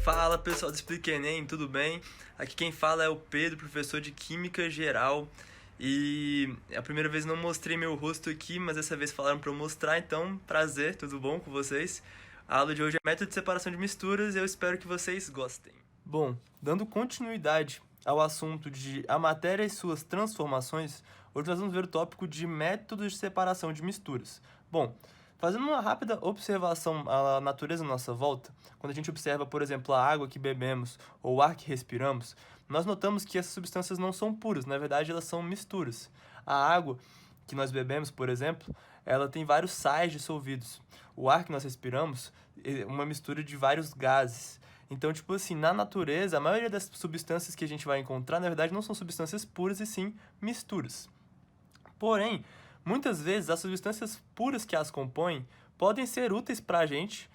Fala pessoal do Explica Enem, tudo bem? Aqui quem fala é o Pedro, professor de Química Geral. E é a primeira vez não mostrei meu rosto aqui, mas dessa vez falaram para eu mostrar, então prazer, tudo bom com vocês? A aula de hoje é método de separação de misturas e eu espero que vocês gostem. Bom, dando continuidade ao assunto de a matéria e suas transformações, hoje nós vamos ver o tópico de métodos de separação de misturas. Bom, fazendo uma rápida observação à natureza à nossa volta, quando a gente observa, por exemplo, a água que bebemos ou o ar que respiramos, nós notamos que essas substâncias não são puras, na verdade elas são misturas. A água que nós bebemos, por exemplo, ela tem vários sais dissolvidos. O ar que nós respiramos é uma mistura de vários gases. Então, tipo assim, na natureza, a maioria das substâncias que a gente vai encontrar, na verdade, não são substâncias puras, e sim misturas. Porém, muitas vezes as substâncias puras que as compõem podem ser úteis para a gente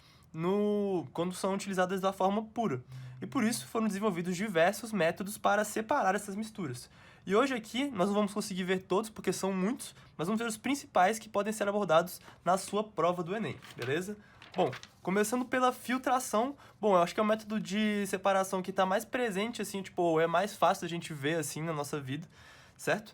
quando são utilizadas da forma pura. E por isso foram desenvolvidos diversos métodos para separar essas misturas. E hoje aqui nós não vamos conseguir ver todos, porque são muitos, mas vamos ver os principais que podem ser abordados na sua prova do Enem, beleza? Bom, começando pela filtração, bom, eu acho que é o método de separação que está mais presente, assim, tipo, é mais fácil da gente ver, assim, na nossa vida, certo?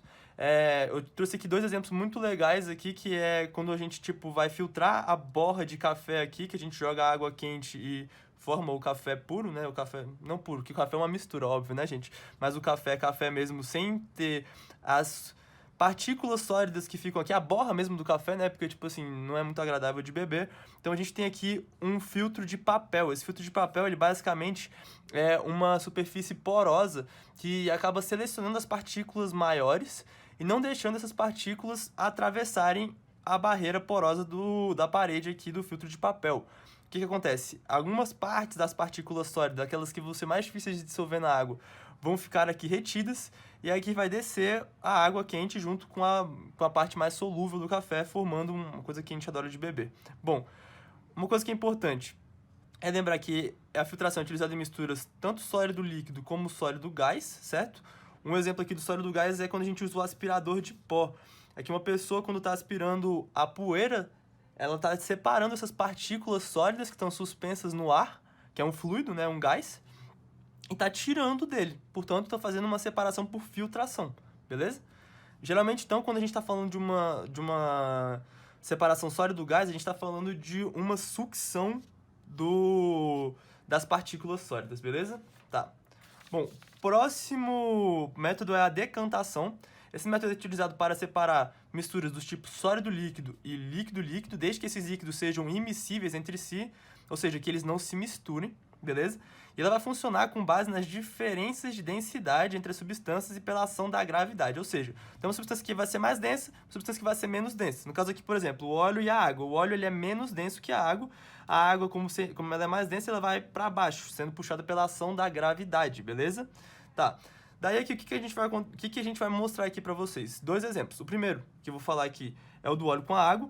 Eu trouxe aqui dois exemplos muito legais aqui, que é quando a gente, tipo, vai filtrar a borra de café aqui, que a gente joga água quente e forma o café puro, né? O café, não puro, porque o café é uma mistura, óbvio, né, gente? Mas o café é café mesmo, sem ter as partículas sólidas que ficam aqui, a borra mesmo do café, né? Porque, tipo assim, não é muito agradável de beber. Então a gente tem aqui um filtro de papel. Esse filtro de papel, ele basicamente é uma superfície porosa que acaba selecionando as partículas maiores e não deixando essas partículas atravessarem a barreira porosa da parede aqui do filtro de papel. O que acontece? Algumas partes das partículas sólidas, aquelas que vão ser mais difíceis de dissolver na água, vão ficar aqui retidas e aqui vai descer a água quente junto com a parte mais solúvel do café, formando uma coisa que a gente adora de beber. Bom, uma coisa que é importante é lembrar que a filtração é utilizada em misturas tanto sólido líquido como sólido gás, certo? Um exemplo aqui do sólido gás é quando a gente usa o aspirador de pó. É que uma pessoa, quando está aspirando a poeira, ela está separando essas partículas sólidas que estão suspensas no ar, que é um fluido, né, um gás, e está tirando dele. Portanto, está fazendo uma separação por filtração, beleza? Geralmente, então, quando a gente está falando de uma separação sólido-gás, a gente está falando de uma sucção das partículas sólidas, beleza? Tá. Bom, próximo método é a decantação. Esse método é utilizado para separar misturas dos tipos sólido-líquido e líquido-líquido, desde que esses líquidos sejam imiscíveis entre si, ou seja, que eles não se misturem, beleza? E ela vai funcionar com base nas diferenças de densidade entre as substâncias e pela ação da gravidade, ou seja, tem uma substância que vai ser mais densa, uma substância que vai ser menos densa. No caso aqui, por exemplo, o óleo e a água. O óleo ele é menos denso que a água como ela é mais densa, ela vai para baixo, sendo puxada pela ação da gravidade, beleza? Tá. Daí aqui, o que a gente vai mostrar aqui para vocês? Dois exemplos. O primeiro que eu vou falar aqui é o do óleo com a água.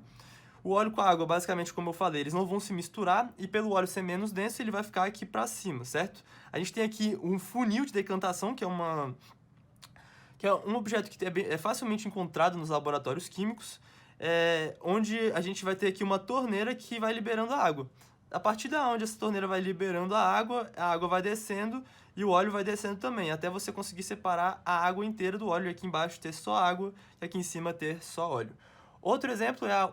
O óleo com a água, basicamente, como eu falei, eles não vão se misturar e pelo óleo ser menos denso, ele vai ficar aqui para cima, certo? A gente tem aqui um funil de decantação, que é um objeto que é facilmente encontrado nos laboratórios químicos, onde a gente vai ter aqui uma torneira que vai liberando a água. A partir da onde essa torneira vai liberando a água vai descendo e o óleo vai descendo também, até você conseguir separar a água inteira do óleo, e aqui embaixo ter só água e aqui em cima ter só óleo. Outro exemplo é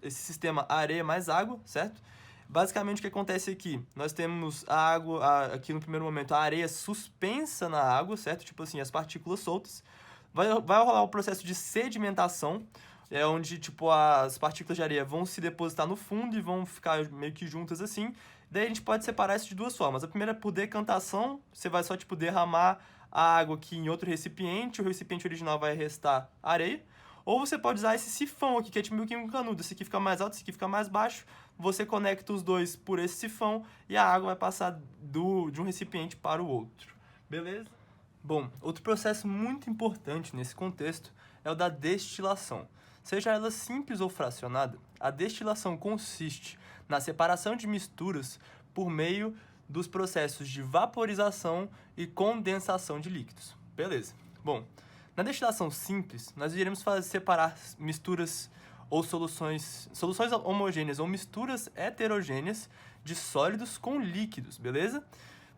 esse sistema areia mais água, certo? Basicamente o que acontece aqui, nós temos a água, aqui no primeiro momento, a areia suspensa na água, certo? Tipo assim, as partículas soltas. Vai rolar o processo de sedimentação, onde tipo, as partículas de areia vão se depositar no fundo e vão ficar meio que juntas assim. Daí a gente pode separar isso de duas formas. A primeira é por decantação, você vai só tipo, derramar a água aqui em outro recipiente, o recipiente original vai restar areia. Ou você pode usar esse sifão aqui, que é tipo meio que um canudo. Esse aqui fica mais alto, esse aqui fica mais baixo. Você conecta os dois por esse sifão e a água vai passar de um recipiente para o outro. Beleza? Bom, outro processo muito importante nesse contexto é o da destilação. Seja ela simples ou fracionada, a destilação consiste na separação de misturas por meio dos processos de vaporização e condensação de líquidos. Beleza. Bom, na destilação simples, nós iremos separar misturas ou soluções homogêneas ou misturas heterogêneas de sólidos com líquidos, beleza?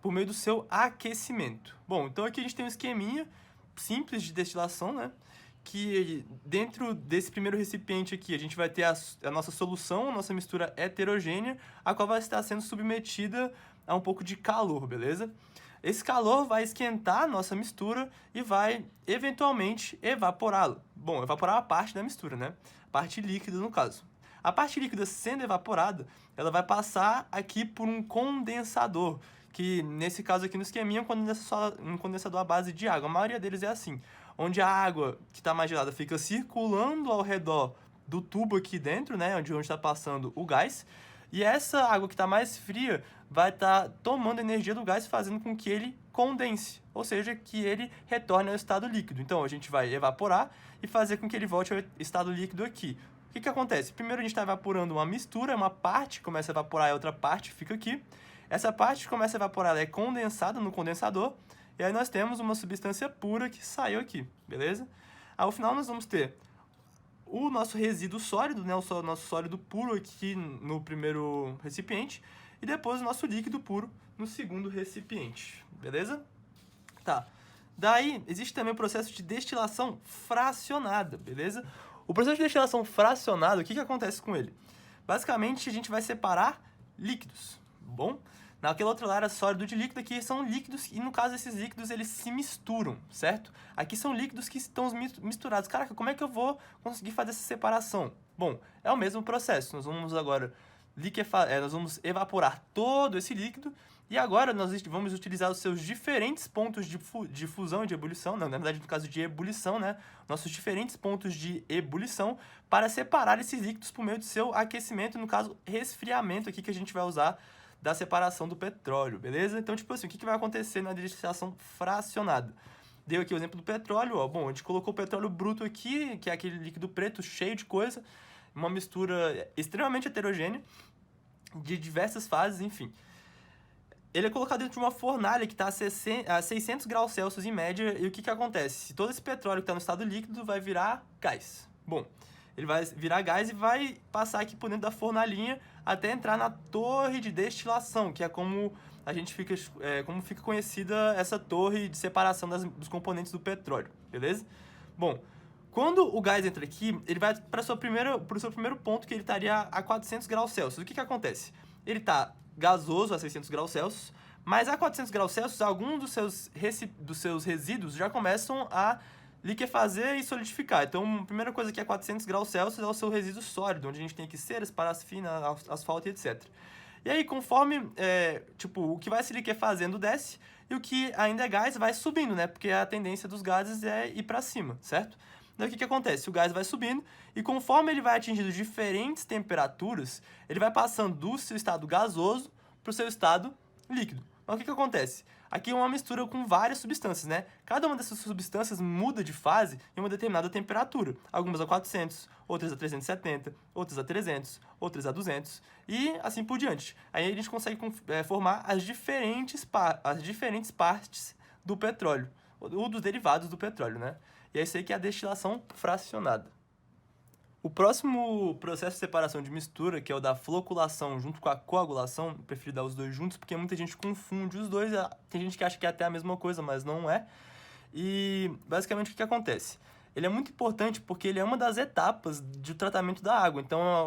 Por meio do seu aquecimento. Bom, então aqui a gente tem um esqueminha simples de destilação, né? Que dentro desse primeiro recipiente aqui a gente vai ter a nossa solução, a nossa mistura heterogênea, a qual vai estar sendo submetida a um pouco de calor, beleza? Esse calor vai esquentar a nossa mistura e vai, eventualmente, evaporá-la. Bom, evaporar a parte da mistura, né? A parte líquida, no caso. A parte líquida sendo evaporada, ela vai passar aqui por um condensador, que nesse caso aqui no esqueminha é um condensador à base de água. A maioria deles é assim, onde a água que está mais gelada fica circulando ao redor do tubo aqui dentro, né? Onde está passando o gás. E essa água que está mais fria vai estar tomando energia do gás, fazendo com que ele condense, ou seja, que ele retorne ao estado líquido. Então, a gente vai evaporar e fazer com que ele volte ao estado líquido aqui. O que acontece? Primeiro a gente está evaporando uma mistura, uma parte começa a evaporar e a outra parte fica aqui. Essa parte que começa a evaporar, ela é condensada no condensador, e aí nós temos uma substância pura que saiu aqui, beleza? Ao final nós vamos ter o nosso resíduo sólido, né, o nosso sólido puro aqui no primeiro recipiente, e depois o nosso líquido puro no segundo recipiente, beleza? Tá. Daí, existe também o processo de destilação fracionada, beleza? O processo de destilação fracionada, o que acontece com ele? Basicamente, a gente vai separar líquidos, bom? Naquele outro lá era sólido de líquido, aqui são líquidos, e no caso esses líquidos eles se misturam, certo? Aqui são líquidos que estão misturados. Caraca, como é que eu vou conseguir fazer essa separação? Bom, é o mesmo processo. Nós vamos agora nós vamos evaporar todo esse líquido, e agora nós vamos utilizar os seus diferentes pontos de fusão e de ebulição, não, na verdade no caso de ebulição, né? Nossos diferentes pontos de ebulição para separar esses líquidos por meio do seu aquecimento, no caso resfriamento aqui que a gente vai usar da separação do petróleo, beleza? Então, tipo assim, o que vai acontecer na destilação fracionada? Deu aqui o exemplo do petróleo, ó. Bom, a gente colocou o petróleo bruto aqui, que é aquele líquido preto cheio de coisa, uma mistura extremamente heterogênea, de diversas fases, enfim. Ele é colocado dentro de uma fornalha que está a 600 graus Celsius em média, e o que acontece? Todo esse petróleo que está no estado líquido vai virar gás. Bom, ele vai virar gás e vai passar aqui por dentro da fornalhinha até entrar na torre de destilação, que é como como fica conhecida essa torre de separação dos componentes do petróleo, beleza? Bom, quando o gás entra aqui, ele vai para o seu primeiro ponto, que ele estaria a 400 graus Celsius. O que acontece? Ele está gasoso a 600 graus Celsius, mas a 400 graus Celsius, alguns dos seus resíduos já começam a liquefazer e solidificar. Então, a primeira coisa que é 400 graus Celsius é o seu resíduo sólido, onde a gente tem aqui ceras, parafina, asfalto e etc. E aí, conforme, o que vai se liquefazendo desce, e o que ainda é gás vai subindo, né? Porque a tendência dos gases é ir para cima, certo? Daí o que acontece? O gás vai subindo, e conforme ele vai atingindo diferentes temperaturas, ele vai passando do seu estado gasoso para o seu estado líquido. Então, o que acontece? Aqui é uma mistura com várias substâncias, né? Cada uma dessas substâncias muda de fase em uma determinada temperatura. Algumas a 400, outras a 370, outras a 300, outras a 200 e assim por diante. Aí a gente consegue formar as diferentes partes do petróleo, ou dos derivados do petróleo, né? E é isso aí que é a destilação fracionada. O próximo processo de separação de mistura, que é o da floculação junto com a coagulação, eu prefiro dar os dois juntos, porque muita gente confunde os dois, tem gente que acha que é até a mesma coisa, mas não é. E, basicamente, o que acontece? Ele é muito importante porque ele é uma das etapas do tratamento da água, então é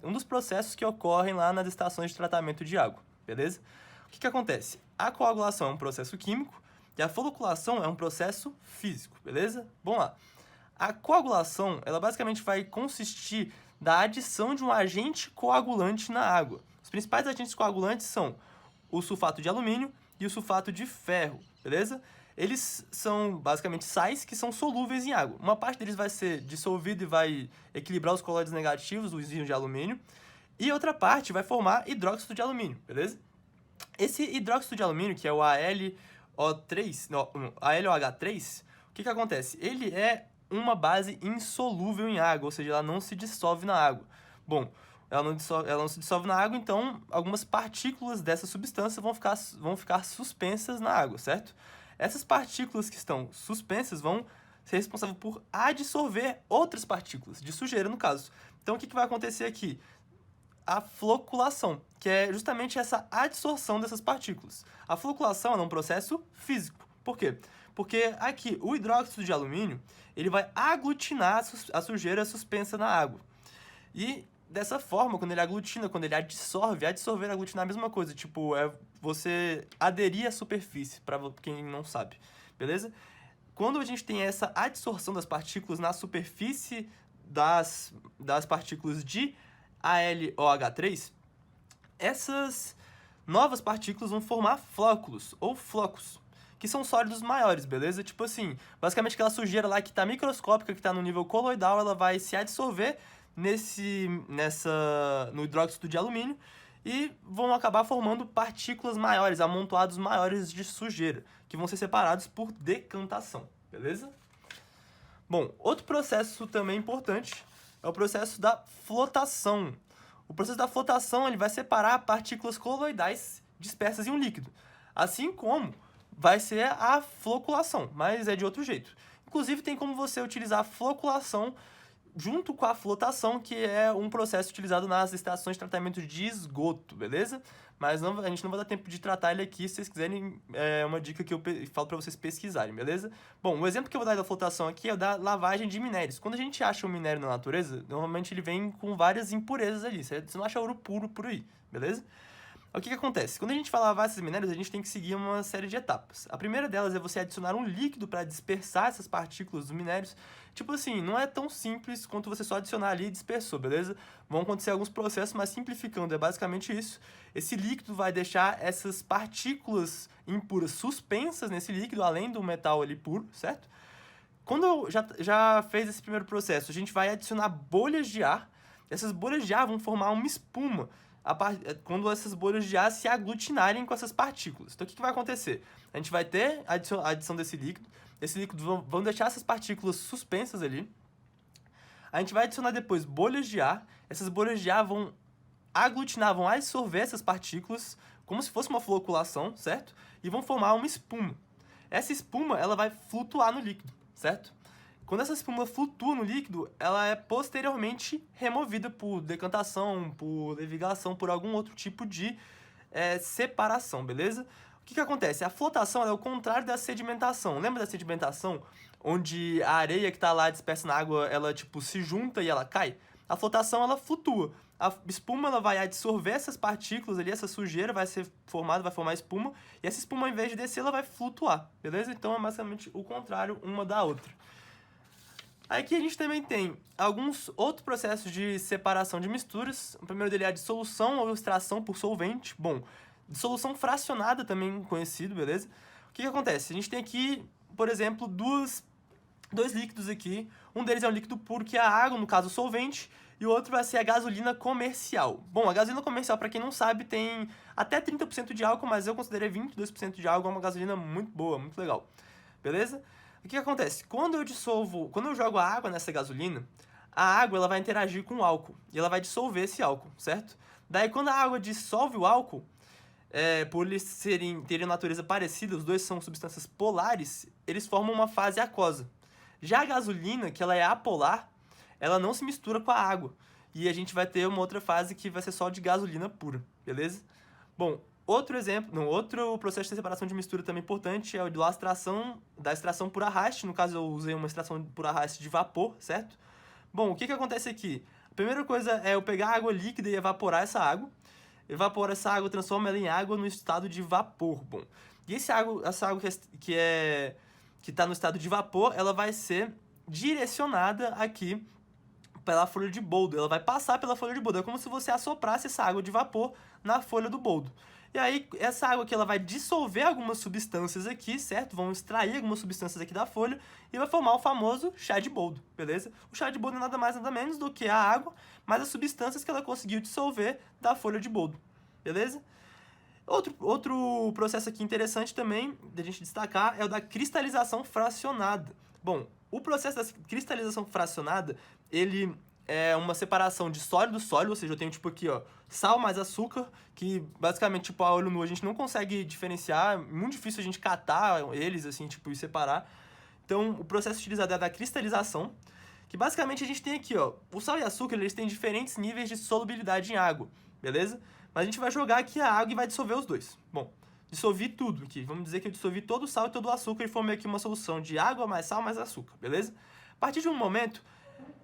um dos processos que ocorrem lá nas estações de tratamento de água, beleza? O que acontece? A coagulação é um processo químico e a floculação é um processo físico, beleza? Vamos lá. A coagulação, ela basicamente vai consistir da adição de um agente coagulante na água. Os principais agentes coagulantes são o sulfato de alumínio e o sulfato de ferro, beleza? Eles são basicamente sais que são solúveis em água. Uma parte deles vai ser dissolvida e vai equilibrar os colóides negativos, os íons de alumínio, e outra parte vai formar hidróxido de alumínio, beleza? Esse hidróxido de alumínio, que é o ALOH3, o que acontece? Ele é uma base insolúvel em água, ou seja, ela não se dissolve na água. Bom, ela não se dissolve na água, então algumas partículas dessa substância vão ficar suspensas na água, certo? Essas partículas que estão suspensas vão ser responsável por adsorver outras partículas, de sujeira no caso. Então o que vai acontecer aqui? A floculação, que é justamente essa adsorção dessas partículas. A floculação é um processo físico. Por quê? Porque aqui o hidróxido de alumínio ele vai aglutinar a sujeira suspensa na água. E dessa forma, quando ele aglutina, quando ele adsorver e aglutinar é a mesma coisa. Tipo, é você aderir à superfície, para quem não sabe. Beleza? Quando a gente tem essa adsorção das partículas na superfície das partículas de AlOH3, essas novas partículas vão formar flóculos, ou flocos, que são sólidos maiores, beleza? Tipo assim, basicamente aquela sujeira lá que tá microscópica, que tá no nível coloidal, ela vai se adsorver no hidróxido de alumínio e vão acabar formando partículas maiores, amontoados maiores de sujeira, que vão ser separados por decantação, beleza? Bom, outro processo também importante é o processo da flotação. O processo da flotação ele vai separar partículas coloidais dispersas em um líquido, assim como vai ser a floculação, mas é de outro jeito. Inclusive, tem como você utilizar a floculação junto com a flotação, que é um processo utilizado nas estações de tratamento de esgoto, beleza? Mas a gente não vai dar tempo de tratar ele aqui, se vocês quiserem, é uma dica que eu falo para vocês pesquisarem, beleza? Bom, o exemplo que eu vou dar da flotação aqui é o da lavagem de minérios. Quando a gente acha um minério na natureza, normalmente ele vem com várias impurezas ali, você não acha ouro puro por aí, beleza? O que acontece? Quando a gente vai lavar esses minérios, a gente tem que seguir uma série de etapas. A primeira delas é você adicionar um líquido para dispersar essas partículas dos minérios. Tipo assim, não é tão simples quanto você só adicionar ali e dispersou, beleza? Vão acontecer alguns processos, mas simplificando, é basicamente isso. Esse líquido vai deixar essas partículas impuras suspensas nesse líquido, além do metal ali puro, certo? Quando já fez esse primeiro processo, a gente vai adicionar bolhas de ar. Essas bolhas de ar vão formar uma espuma quando essas bolhas de ar se aglutinarem com essas partículas. Então, o que vai acontecer? A gente vai ter a adição desse líquido. Esse líquido vão deixar essas partículas suspensas ali. A gente vai adicionar depois bolhas de ar. Essas bolhas de ar vão aglutinar, vão absorver essas partículas, como se fosse uma floculação, certo? E vão formar uma espuma. Essa espuma, ela vai flutuar no líquido, certo? Quando essa espuma flutua no líquido, ela é posteriormente removida por decantação, por levigação, por algum outro tipo de separação, beleza? O que acontece? A flotação é o contrário da sedimentação. Lembra da sedimentação? Onde a areia que está lá dispersa na água, ela tipo se junta e ela cai? A flotação, ela flutua. A espuma ela vai absorver essas partículas ali, essa sujeira vai ser formada, vai formar espuma, e essa espuma, ao invés de descer, ela vai flutuar, beleza? Então, é basicamente o contrário uma da outra. Aqui a gente também tem alguns outros processos de separação de misturas. O primeiro dele é a dissolução ou extração por solvente. Bom, dissolução fracionada também conhecido, beleza? O que acontece? A gente tem aqui, por exemplo, dois líquidos aqui. Um deles é um líquido puro, que é a água, no caso o solvente, e o outro vai ser a gasolina comercial. Bom, a gasolina comercial, para quem não sabe, tem até 30% de álcool, mas eu considerei 22% de álcool uma gasolina muito boa, muito legal. Beleza? O que acontece? Quando eu jogo a água nessa gasolina, a água ela vai interagir com o álcool e ela vai dissolver esse álcool, certo? Daí, quando a água dissolve o álcool, por eles terem natureza parecida, os dois são substâncias polares, eles formam uma fase aquosa. Já a gasolina, que ela é apolar, ela não se mistura com a água. E a gente vai ter uma outra fase que vai ser só de gasolina pura, beleza? Bom, outro processo de separação de mistura também importante é o da extração por arraste. No caso, eu usei uma extração por arraste de vapor, certo? Bom, o que acontece aqui? A primeira coisa é eu pegar a água líquida e evaporar essa água. Evapora essa água, transforma ela em água no estado de vapor. Bom, e essa água que está no estado de vapor, ela vai ser direcionada aqui pela folha de boldo. Ela vai passar pela folha de boldo. É como se você assoprasse essa água de vapor na folha do boldo. E aí, essa água aqui, ela vai dissolver algumas substâncias aqui, certo? Vão extrair algumas substâncias aqui da folha e vai formar o famoso chá de boldo, beleza? O chá de boldo é nada mais, nada menos do que a água, mas as substâncias que ela conseguiu dissolver da folha de boldo, beleza? Outro processo aqui interessante também, da gente destacar, é o da cristalização fracionada. Bom, o processo da cristalização fracionada, ele é uma separação de sólido-sólido, ou seja, eu tenho tipo aqui, ó, sal mais açúcar, que basicamente, tipo, a olho nu a gente não consegue diferenciar, é muito difícil a gente catar eles, assim, tipo, e separar. Então, o processo utilizado é da cristalização, que basicamente a gente tem aqui, ó, o sal e açúcar, eles têm diferentes níveis de solubilidade em água, beleza? Mas a gente vai jogar aqui a água e vai dissolver os dois. Bom, dissolvi tudo aqui. Vamos dizer que eu dissolvi todo o sal e todo o açúcar e formei aqui uma solução de água mais sal mais açúcar, beleza? A partir de um momento,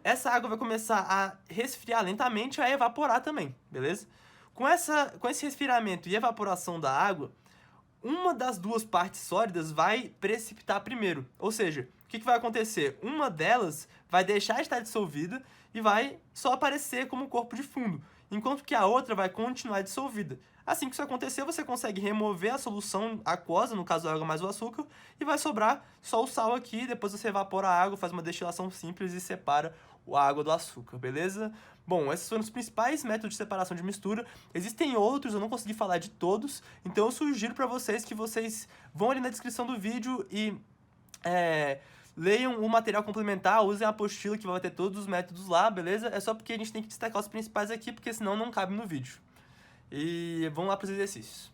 essa água vai começar a resfriar lentamente e a evaporar também, beleza? Com esse resfriamento e evaporação da água, uma das duas partes sólidas vai precipitar primeiro. Ou seja, o que vai acontecer? Uma delas vai deixar de estar dissolvida e vai só aparecer como corpo de fundo, enquanto que a outra vai continuar dissolvida. Assim que isso acontecer, você consegue remover a solução aquosa, no caso a água mais o açúcar, e vai sobrar só o sal aqui, depois você evapora a água, faz uma destilação simples e separa a água do açúcar, beleza? Bom, esses foram os principais métodos de separação de mistura. Existem outros, eu não consegui falar de todos, então eu sugiro para vocês que vocês vão ali na descrição do vídeo e leiam o material complementar, usem a apostila que vai ter todos os métodos lá, beleza? É só porque a gente tem que destacar os principais aqui, porque senão não cabe no vídeo. E vamos lá para os exercícios.